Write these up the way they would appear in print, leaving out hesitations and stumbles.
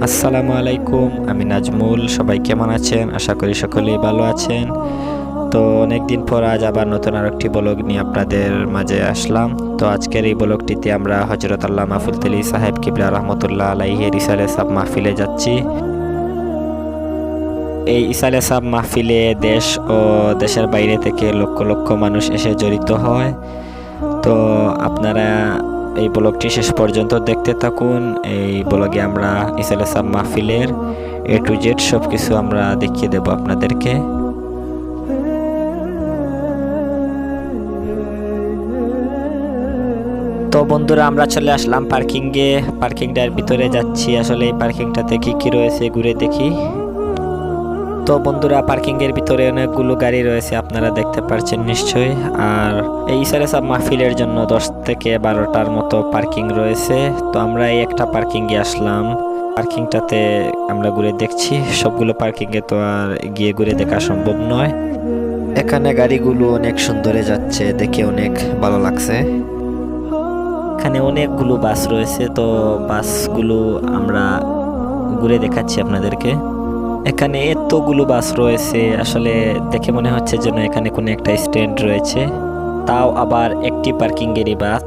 আসসালামু আলাইকুম, আমি নাজমুল। সবাই কেমন আছেন? আশা করি সকলেই ভালো আছেন। তো অনেকদিন পর আজ আবার নতুন আরেকটি ব্লগ নিয়ে আপনাদের মাঝে আসলাম। তো আজকের এই ব্লগটিতে আমরা হযরত আল্লামা ফুলতলি সাহেব কিবলা রহমতুল্লাহ আলাইহির ইসালে সাব মাহফিলে যাচ্ছি। এই ইসালে সাব মাহফিলে দেশ ও দেশের বাইরে থেকে লক্ষ লক্ষ মানুষ এসে জড়িত হয়। তো আপনারা এই ব্লগটি শেষ পর্যন্ত দেখতে থাকুন। এই ব্লগে আমরা ইসালে সাব মাহফিলের A to Z সবকিছু আমরা দেখিয়ে দেব আপনাদেরকে। তো বন্ধুরা, আমরা চলে আসলাম পার্কিংটার ভিতরে যাচ্ছি। আসলে এই পার্কিংটাতে কি কি রয়েছে ঘুরে দেখি। তো বন্ধুরা, পার্কিং এর ভিতরে অনেকগুলো গাড়ি রয়েছে, আপনারা দেখতে পাচ্ছেন নিশ্চয়ই। আর এই ইসালে সাব মাহফিলের জন্য 10 থেকে 12টার মতো পার্কিং রয়েছে। তো আমরা এই একটা পার্কিং এ আসলাম। পার্কিংটাতে আমরা ঘুরে দেখছি। সবগুলো পার্কিং এ তো আর গিয়ে ঘুরে দেখা সম্ভব নয়। এখানে গাড়িগুলো অনেক সুন্দরে যাচ্ছে, দেখে অনেক ভালো লাগছে। এখানে অনেকগুলো বাস রয়েছে, তো বাসগুলো আমরা ঘুরে দেখাচ্ছি আপনাদেরকে। এখানে এতগুলো বাস রয়েছে, আসলে দেখে মনে হচ্ছে যেন এখানে কোনো একটা স্ট্যান্ড রয়েছে, তাও আবার একটি পার্কিং এরই বাস।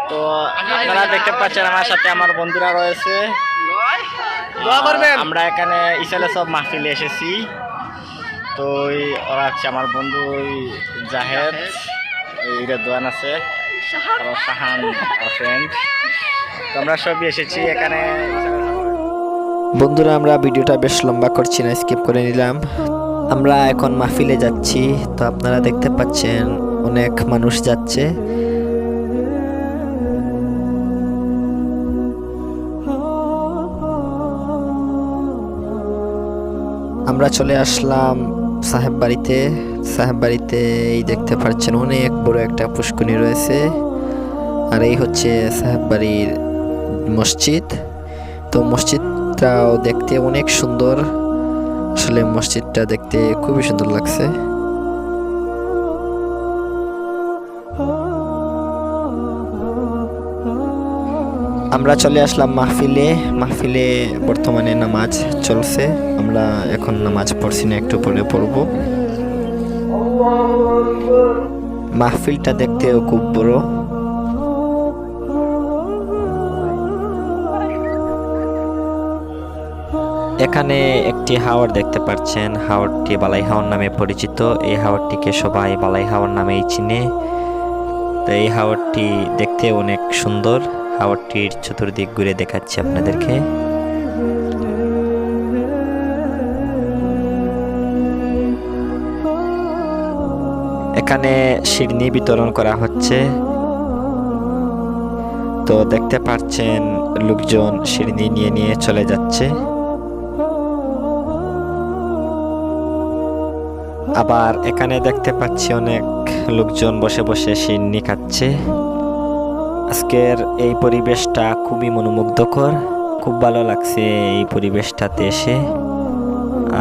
তো আপনারা দেখতে পাচ্ছেন আমার সাথে আমার বন্ধুরা রয়েছে। আমরা এখানে ইসালে সব মাহফিলে এসেছি। তো ওরা হচ্ছে আমার বন্ধু জাহেদ, রেদওয়ান আছে, শাহান ফ্রেন্ড। তো আমরা সবই এসেছি এখানে। বন্ধুরা, আমরা ভিডিওটা বেশ লম্বা করছি না, স্কিপ করে নিলাম। আমরা এখন মাহফিলে যাচ্ছি। তো আপনারা দেখতে পাচ্ছেন অনেক মানুষ যাচ্ছে। আমরা চলে আসলাম সাহেব বাড়িতে এই দেখতে পাচ্ছেন অনেক বড় একটা পুষ্করিণী রয়েছে। আর এই হচ্ছে সাহেব বাড়ির মসজিদ। তো মসজিদটাও দেখতে অনেক সুন্দর, আসলে মসজিদটা দেখতে খুবই সুন্দর লাগছে। আমরা চলে আসলাম মাহফিলে বর্তমানে নামাজ চলছে। আমরা এখন নামাজ পড়ছি না, একটু পরে পড়ব। মাহফিলটা দেখতেও খুব বড়। এখানে একটি হাওর দেখতে পাচ্ছেন, হাওরটি বালাই হাওর নামে পরিচিত। এই হাওরটিকে সবাই বালাই হাওর নামেই চিনে। তো এই হাওরটি দেখতে অনেক সুন্দর। হাওরটির চতুর্দিক ঘুরে দেখাচ্ছি আপনাদেরকে। এখানে শিরনি বিতরণ করা হচ্ছে। তো দেখতে পাচ্ছেন লোকজন শিরনি নিয়ে চলে যাচ্ছে। আবার এখানে দেখতে পাচ্ছি অনেক লোকজন বসে বসে শিরনি খাচ্ছে। আজকের এই পরিবেশটা খুবই মনোমুগ্ধকর, খুব ভালো লাগছে এই পরিবেশটাতে এসে।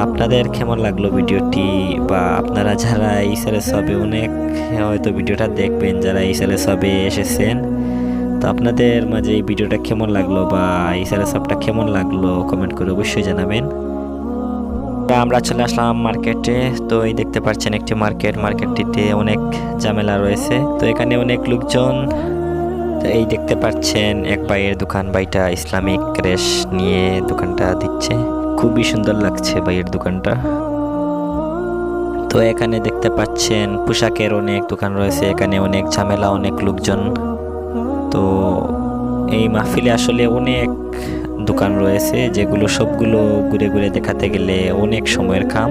আপনাদের কেমন লাগলো ভিডিওটি? বা আপনারা যারা ইসালে সবে অনেক হয়তো ভিডিওটা দেখবেন, যারা ইসালে সবে এসেছেন, তো আপনাদের মাঝে এই ভিডিওটা কেমন লাগলো বা ইসালে সবটা কেমন লাগলো কমেন্ট করে অবশ্যই জানাবেন। আমরা চলে আসলাম মার্কেটে। তো এই দেখতে পাচ্ছেন একটি মার্কেটটিতে অনেক ঝামেলা রয়েছে। তো এখানে অনেক লোকজন। তো এই দেখতে পাচ্ছেন এক ভাইয়ের দোকান, ভাইটা ইসলামিক রেশ নিয়ে দোকানটা দিচ্ছে। খুবই সুন্দর লাগছে ভাইয়ের দোকানটা। তো এখানে দেখতে পাচ্ছেন পোশাকের অনেক দোকান রয়েছে, এখানে অনেক ঝামেলা, অনেক লোকজন। তো এই মাহফিলে আসলে অনেক দোকান রয়েছে, যেগুলো সবগুলো ঘুরে ঘুরে দেখাতে গেলে অনেক সময়ের কাম।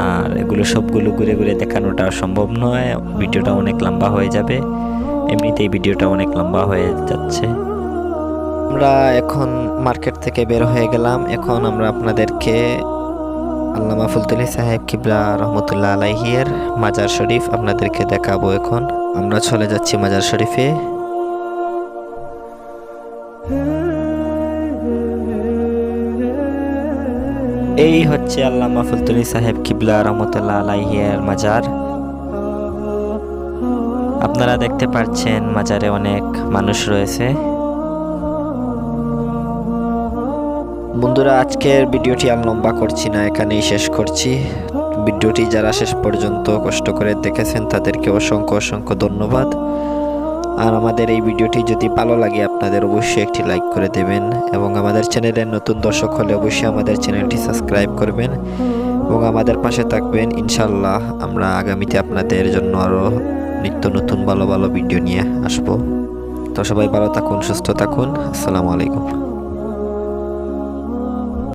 আর এগুলো সবগুলো ঘুরে ঘুরে দেখানোটা সম্ভব নয়, ভিডিওটা অনেক লম্বা হয়ে যাবে। এমনিতেই ভিডিওটা অনেক লম্বা হয়ে যাচ্ছে। আমরা এখন মার্কেট থেকে বের হয়ে গেলাম। এখন আমরা আপনাদেরকে আল্লামা ফুলতলি সাহেব কিবলা রহমতুল্লাহ আলাইহির মাজার শরীফ আপনাদেরকে দেখাবো। এখন আমরা চলে যাচ্ছি মাজার শরীফে। এই হচ্ছে আল্লামা ফুলতলি সাহেব কিবলা রহমতুল্লাহ আলাইহির মাজার। আপনারা দেখতে পাচ্ছেন মাজারে অনেক মানুষ রয়েছে। বন্ধুরা, আজকের ভিডিওটি আর লম্বা করছি না, এখানেই শেষ করছি। ভিডিওটি যারা শেষ পর্যন্ত কষ্ট করে দেখেছেন তাদেরকে অসংখ্য অসংখ্য ধন্যবাদ। আর আমাদের এই ভিডিওটি যদি ভালো লাগে আপনাদের অবশ্যই একটি লাইক করে দেবেন, এবং আমাদের চ্যানেলের নতুন দর্শক হলে অবশ্যই আমাদের চ্যানেলটি সাবস্ক্রাইব করবেন এবং আমাদের পাশে থাকবেন। ইনশাল্লাহ আমরা আগামীতে আপনাদের জন্য আরও নিত্য নতুন ভালো ভালো ভিডিও নিয়ে আসবো। তো সবাই ভালো থাকুন, সুস্থ থাকুন। আসসালামু আলাইকুম।